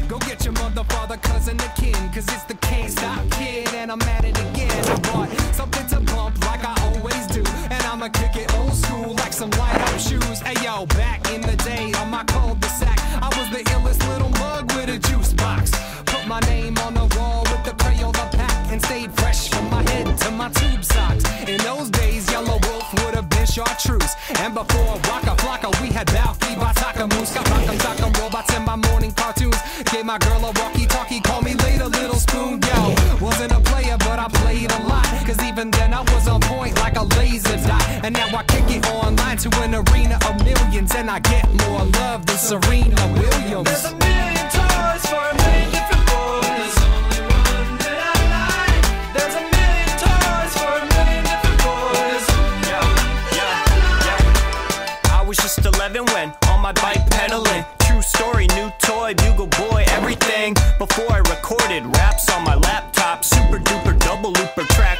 Go get your mother, father, cousin, or kin, cause it's the Can't Stop Kid, and I'm at it again. I brought something to bump like I always do, and I'ma kick it old school like some light up shoes. Hey yo, back in the day on my cul-de-sac, I was the illest little mug with a juice box. Put my name on the wall with the Crayola pack and stayed fresh from my head to my tube socks. In those days, Yellow Wolf would have been chartreuse, and before Waka Flocka, we had Balfi, Bataka, Moose, Rock'em, Sock'em, robots in my morning cartoons. Gave my girl a walkie-talkie, call me later, little spoon. Yo, wasn't a player, but I played a lot, cause even then I was on point like a laser dot. And now I kick it online to an arena of millions, and I get more love than Serena Williams. There's a million toys for a million different boys. There's only one that I like. There's a million toys for a million different boys. I was just 11 when on my bike pedaling. True story, new toy, bugle boy, everything. Before I recorded raps on my laptop, super duper double looper track